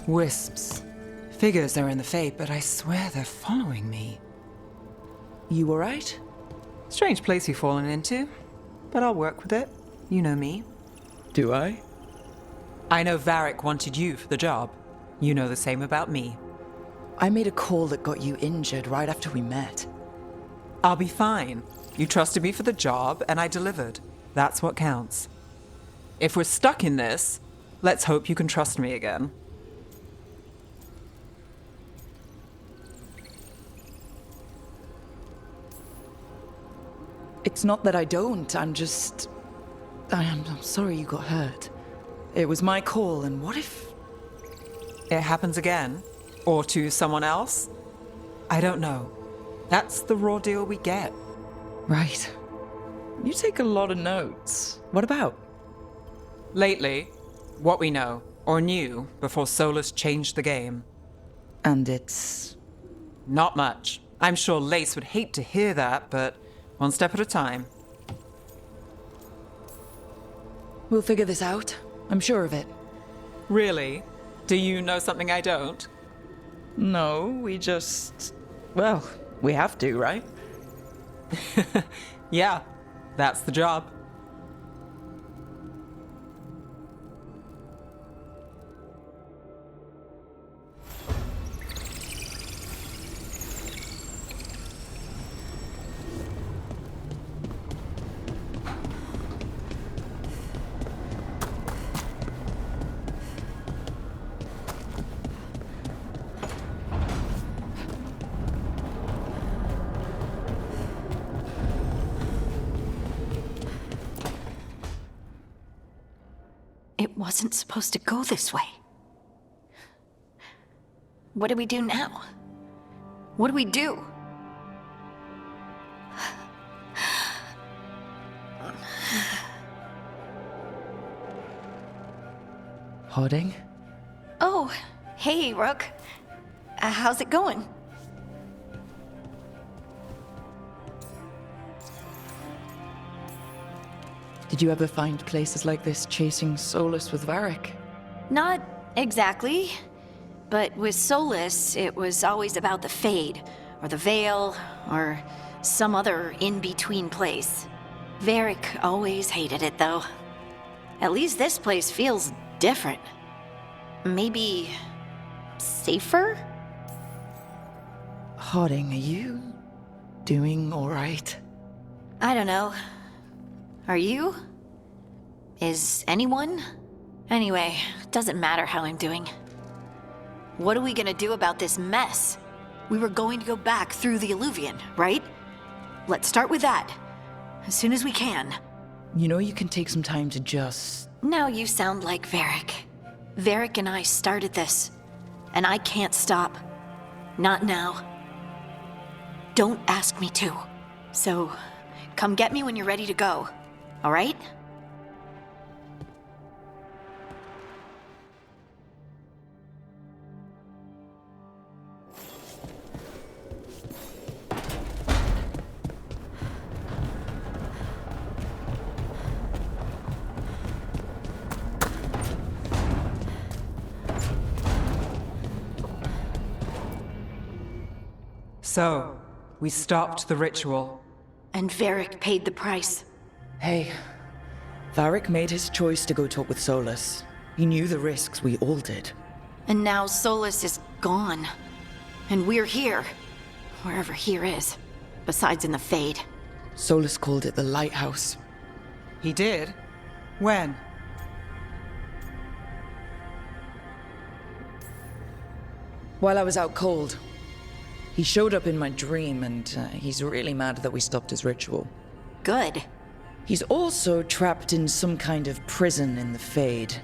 Wisps. Figures they're in the Fate, but I swear they're following me. You alright? Strange place you've fallen into, but I'll work with it. You know me. Do I? I know Varric wanted you for the job. You know the same about me. I made a call that got you injured right after we met. I'll be fine. You trusted me for the job, and I delivered. That's what counts. If we're stuck in this, let's hope you can trust me again. It's not that I don't, I'm sorry you got hurt. It was my call, and what if... It happens again? Or to someone else? I don't know. That's the raw deal we get. Right. You take a lot of notes. What about? Lately, what we know, or knew, before Solus changed the game. And it's... Not much. I'm sure Lace would hate to hear that, but one step at a time. We'll figure this out. I'm sure of it. Really? Do you know something I don't? No, well, we have to, right? Yeah, that's the job. It wasn't supposed to go this way. What do we do now? What do we do? Harding? Oh, hey, Rook. How's it going? Did you ever find places like this chasing Solus with Varric? Not exactly. But with Solus, it was always about the Fade, or the Veil, or some other in-between place. Varric always hated it, though. At least this place feels different. Maybe... safer? Harding, are you doing alright? I don't know. Are you? Is anyone? Anyway, doesn't matter how I'm doing. What are we gonna do about this mess? We were going to go back through the Illuvian, right? Let's start with that. As soon as we can. You know you can take some time to just... Now you sound like Varric. Varric and I started this. And I can't stop. Not now. Don't ask me to. So, come get me when you're ready to go. All right? So, we stopped the ritual. And Varric paid the price. Hey, Varric made his choice to go talk with Solus. He knew the risks, we all did. And now Solus is gone. And we're here. Wherever here is. Besides in the Fade. Solus called it the Lighthouse. He did? When? While I was out cold. He showed up in my dream, and he's really mad that we stopped his ritual. Good. He's also trapped in some kind of prison in the Fade.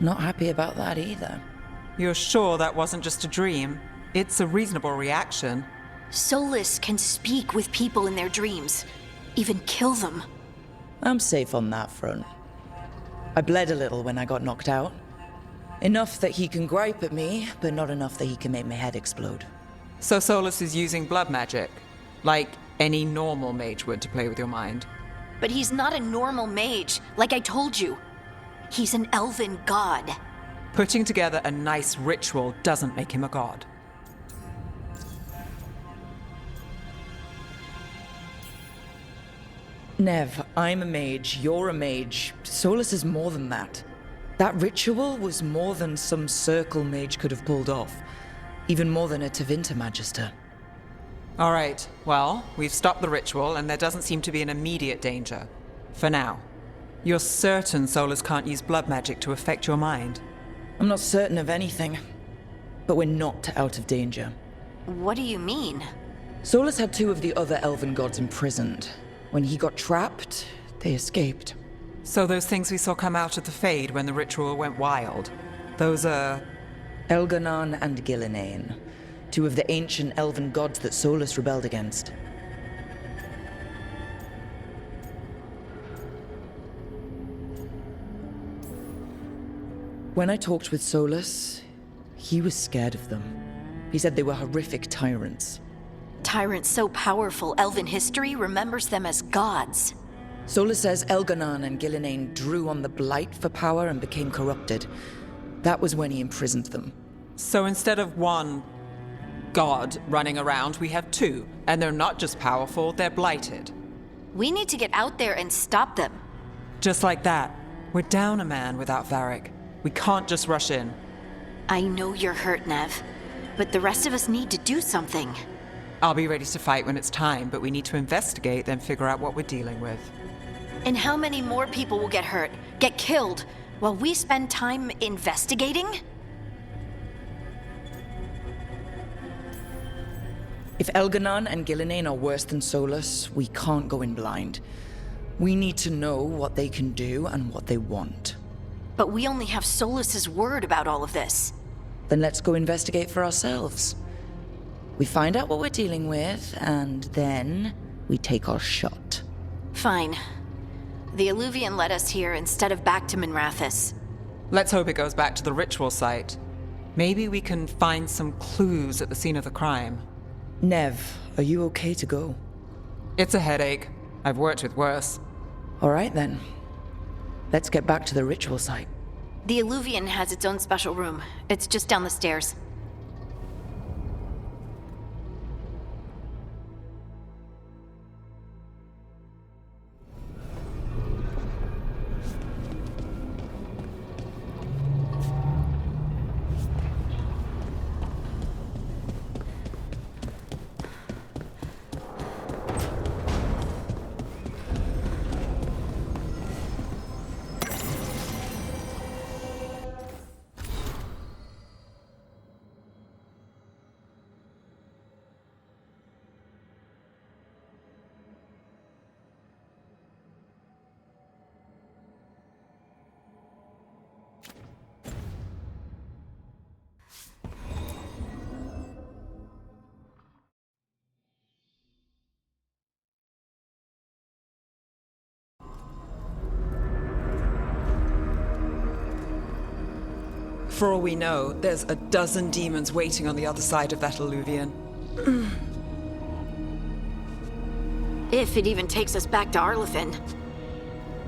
Not happy about that either. You're sure that wasn't just a dream? It's a reasonable reaction. Solus can speak with people in their dreams. Even kill them. I'm safe on that front. I bled a little when I got knocked out. Enough that he can gripe at me, but not enough that he can make my head explode. So Solus is using blood magic, like any normal mage would to play with your mind. But he's not a normal mage, like I told you. He's an elven god. Putting together a nice ritual doesn't make him a god. Nev, I'm a mage, you're a mage. Solus is more than that. That ritual was more than some circle mage could have pulled off. Even more than a Tevinter Magister. All right, well, we've stopped the ritual and there doesn't seem to be an immediate danger. For now. You're certain Solus can't use blood magic to affect your mind? I'm not certain of anything. But we're not out of danger. What do you mean? Solus had 2 of the other elven gods imprisoned. When he got trapped, they escaped. So those things we saw come out of the Fade when the ritual went wild, those are... Elganon and Gillinane, 2 of the ancient elven gods that Solus rebelled against. When I talked with Solus, he was scared of them. He said they were horrific tyrants. Tyrants so powerful, elven history remembers them as gods. Solus says Elganon and Gillinane drew on the Blight for power and became corrupted. That was when he imprisoned them. So instead of one god running around, we have 2. And they're not just powerful, they're blighted. We need to get out there and stop them. Just like that. We're down a man without Varric. We can't just rush in. I know you're hurt, Nev, but the rest of us need to do something. I'll be ready to fight when it's time, but we need to investigate, then figure out what we're dealing with. And how many more people will get hurt, get killed, while we spend time investigating? If Elganon and Gillinane are worse than Solus, we can't go in blind. We need to know what they can do and what they want. But we only have Solus's word about all of this. Then let's go investigate for ourselves. We find out what we're dealing with, and then we take our shot. Fine. The Illuvian led us here instead of back to Minrathous. Let's hope it goes back to the ritual site. Maybe we can find some clues at the scene of the crime. Nev, are you okay to go? It's a headache. I've worked with worse. All right then. Let's get back to the ritual site. The Illuvian has its own special room. It's just down the stairs. For all we know, there's a dozen demons waiting on the other side of that Illuvian. If it even takes us back to Arlithin.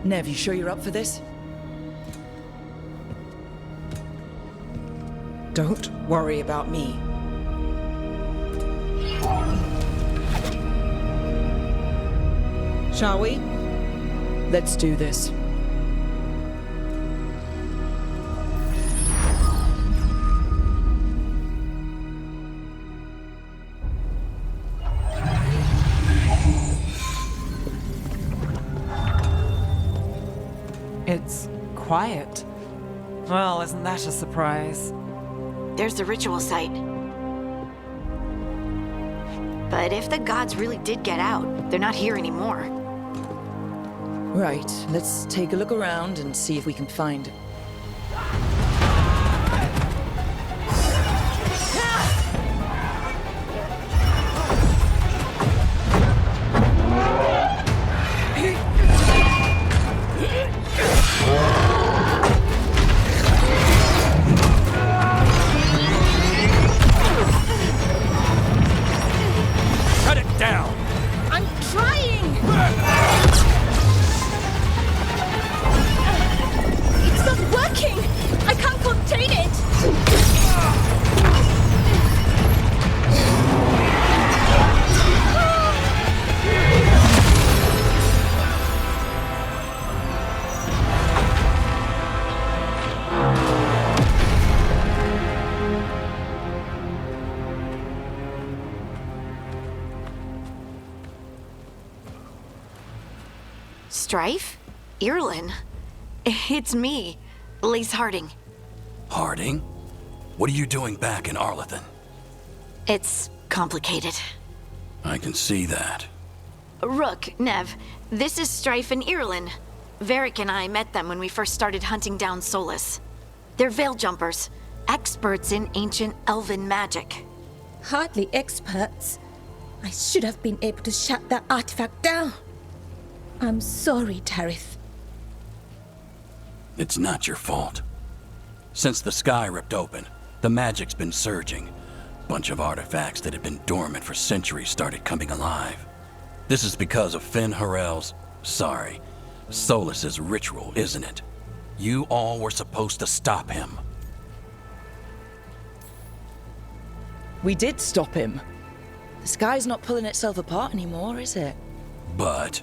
Nev, you sure you're up for this? Don't worry about me. Shall we? Let's do this. It's quiet. Well, isn't that a surprise? There's the ritual site. But if the gods really did get out, they're not here anymore. Right, let's take a look around and see if we can find... Cut it down! I'm trying! It's not Strife? Irlin? It's me, Lace Harding. Harding? What are you doing back in Arlathan? It's complicated. I can see that. Rook, Nev, this is Strife and Irlin. Varric and I met them when we first started hunting down Solus. They're Veil Jumpers, experts in ancient elven magic. Hardly experts. I should have been able to shut that artifact down. I'm sorry, Tarith. It's not your fault. Since the sky ripped open, the magic's been surging. Bunch of artifacts that had been dormant for centuries started coming alive. This is because of Fenn Harel's, Solus's ritual, isn't it? You all were supposed to stop him. We did stop him. The sky's not pulling itself apart anymore, is it? But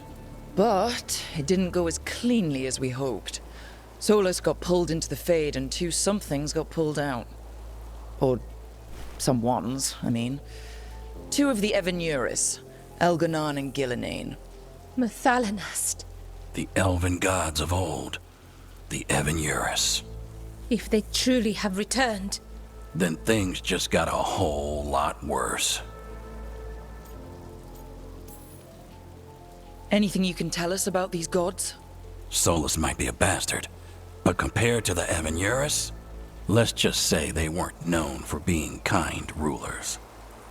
But it didn't go as cleanly as we hoped. Solus got pulled into the Fade and two somethings got pulled out. Or someones, I mean. Two of the Evanuris, Elganon and Gillinane. Mathalanast. the elven gods of old, the Evanuris. If they truly have returned. Then things just got a whole lot worse. Anything you can tell us about these gods? Solus might be a bastard, but compared to the Evanuris, let's just say they weren't known for being kind rulers.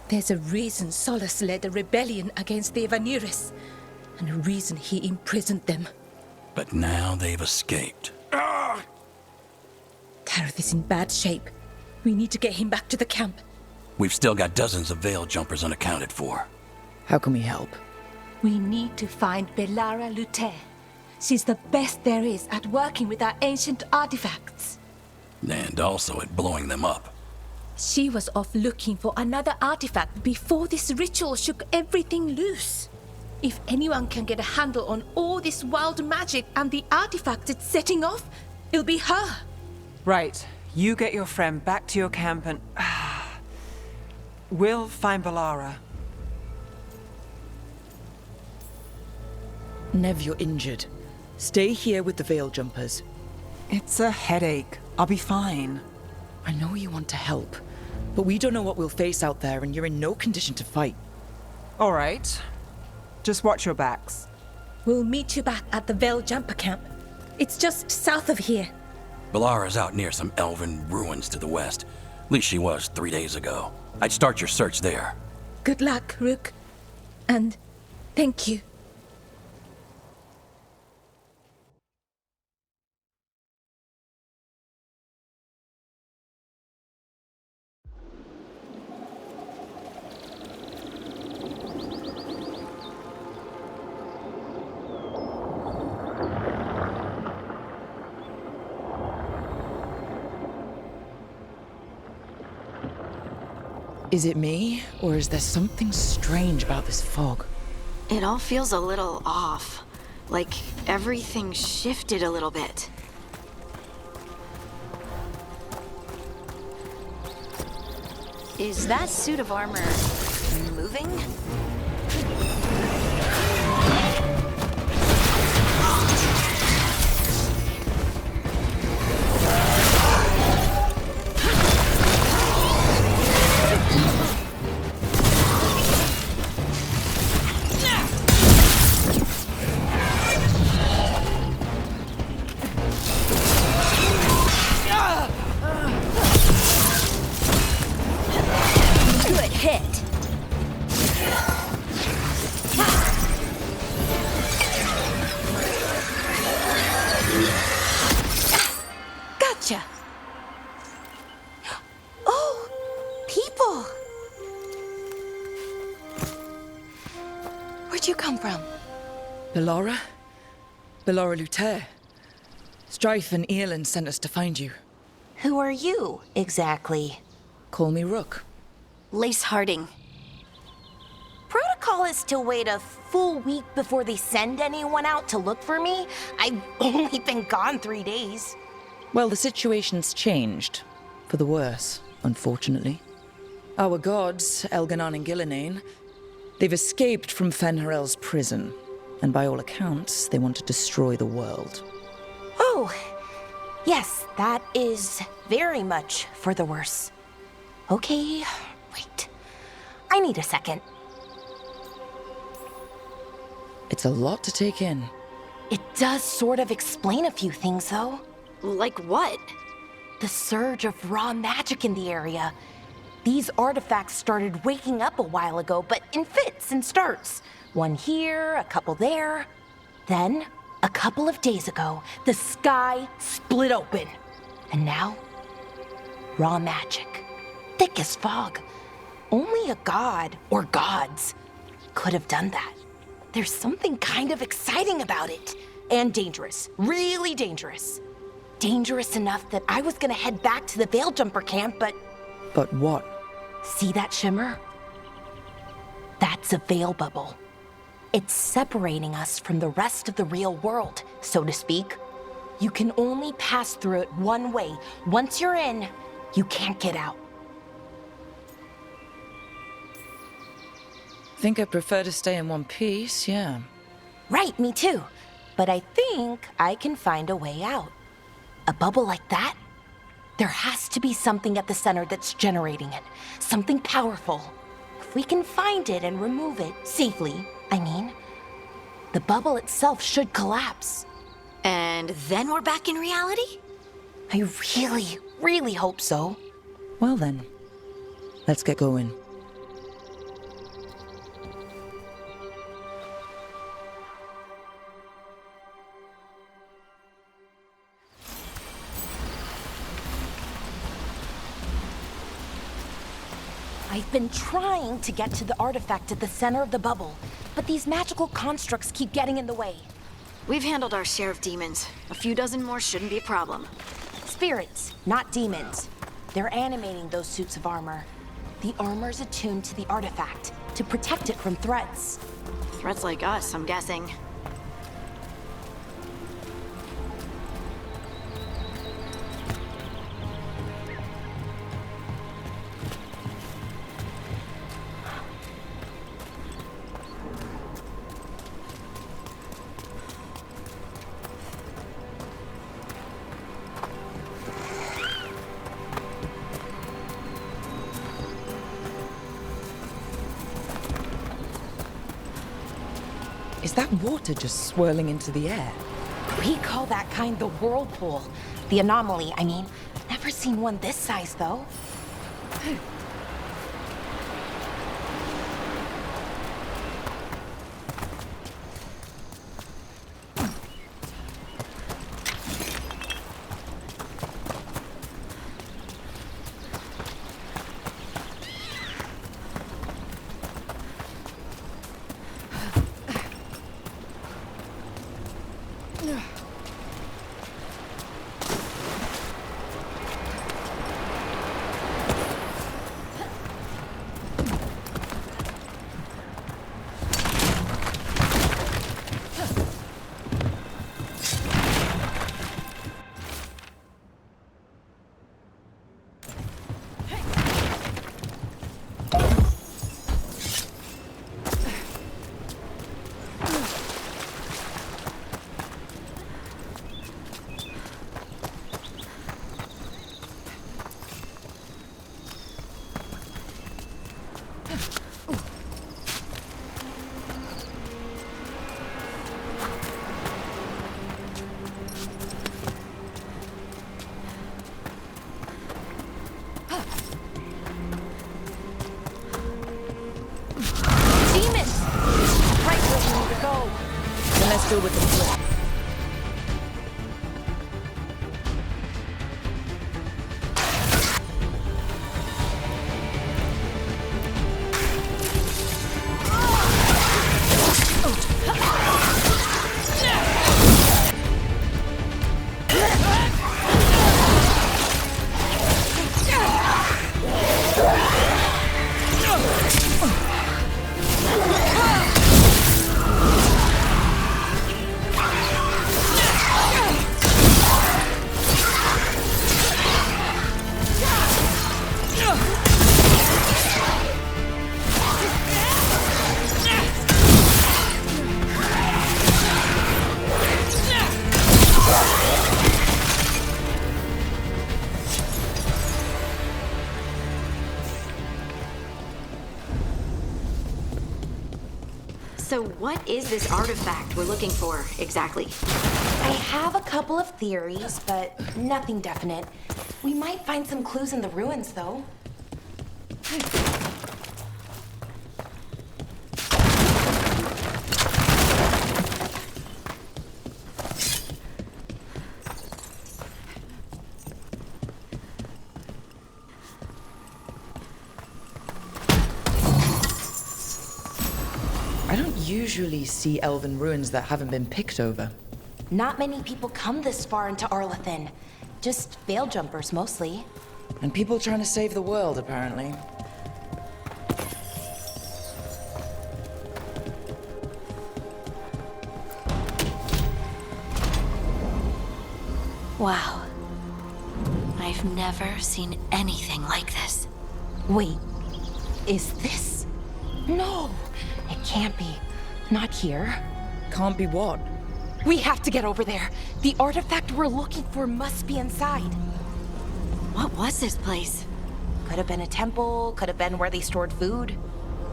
There's a reason Solus led a rebellion against the Evanuris, and a reason he imprisoned them. But now they've escaped. Tareth is in bad shape. We need to get him back to the camp. We've still got dozens of Veil Jumpers unaccounted for. How can we help? We need to find Belara Luther. She's the best there is at working with our ancient artifacts. And also at blowing them up. She was off looking for another artifact before this ritual shook everything loose. If anyone can get a handle on all this wild magic and the artifacts it's setting off, it'll be her. Right. You get your friend back to your camp and... we'll find Belara. Nev, you're injured. Stay here with the Veil Jumpers. It's a headache. I'll be fine. I know you want to help, but we don't know what we'll face out there, and you're in no condition to fight. All right. Just watch your backs. We'll meet you back at the Veil Jumper camp. It's just south of here. Belara's out near some elven ruins to the west. At least she was 3 days ago. I'd start your search there. Good luck, Rook. And thank you. Is it me, or is there something strange about this fog? It all feels a little off. Like everything shifted a little bit. Is that suit of armor moving? Good hit. Gotcha. Oh, people! Where'd you come from? Belara? Belara Luther. Strife and Earlin sent us to find you. Who are you, exactly? Call me Rook. Lace Harding. Protocol is to wait a full week before they send anyone out to look for me. I've only been gone 3 days. Well, the situation's changed. For the worse, unfortunately. Our gods, Elganon and Gillinane, they've escaped from Fenn Harel's prison. And by all accounts, they want to destroy the world. Oh, yes, that is very much for the worse. Okay, wait. I need a second. It's a lot to take in. It does sort of explain a few things, though. Like what? The surge of raw magic in the area. These artifacts started waking up a while ago, but in fits and starts. One here, a couple there. Then, a couple of days ago, the sky split open. And now, raw magic. Thick as fog. Only a god, or gods, could have done that. There's something kind of exciting about it. And dangerous. Really dangerous. Dangerous enough that I was gonna head back to the Veil Jumper camp, but... But what? See that shimmer? That's a veil bubble. It's separating us from the rest of the real world, so to speak. You can only pass through it one way. Once you're in, you can't get out. Think I prefer to stay in one piece, yeah. Right, me too. But I think I can find a way out. A bubble like that? There has to be something at the center that's generating it. Something powerful. If we can find it and remove it safely, I mean, the bubble itself should collapse. And then we're back in reality? I really, really hope so. Well then, let's get going. I've been trying to get to the artifact at the center of the bubble, but these magical constructs keep getting in the way. We've handled our share of demons. A few dozen more shouldn't be a problem. Spirits, not demons. They're animating those suits of armor. The armor's attuned to the artifact to protect it from threats. Threats like us, I'm guessing. Is that water just swirling into the air? We call that kind the whirlpool. The anomaly, I mean. Never seen one this size, though. Let's deal with the flip. So what is this artifact we're looking for, exactly? I have a couple of theories, but nothing definite. We might find some clues in the ruins, though. I don't usually see elven ruins that haven't been picked over. Not many people come this far into Arlathan. Just veil jumpers, mostly. And people trying to save the world, apparently. Wow. I've never seen anything like this. Wait, is this? No, it can't be. Not here. Can't be what? We have to get over there. The artifact we're looking for must be inside. What was this place? Could have been a temple, could have been where they stored food.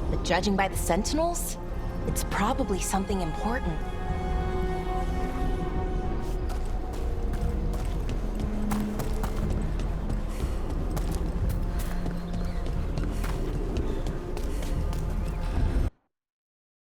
But judging by the sentinels, it's probably something important.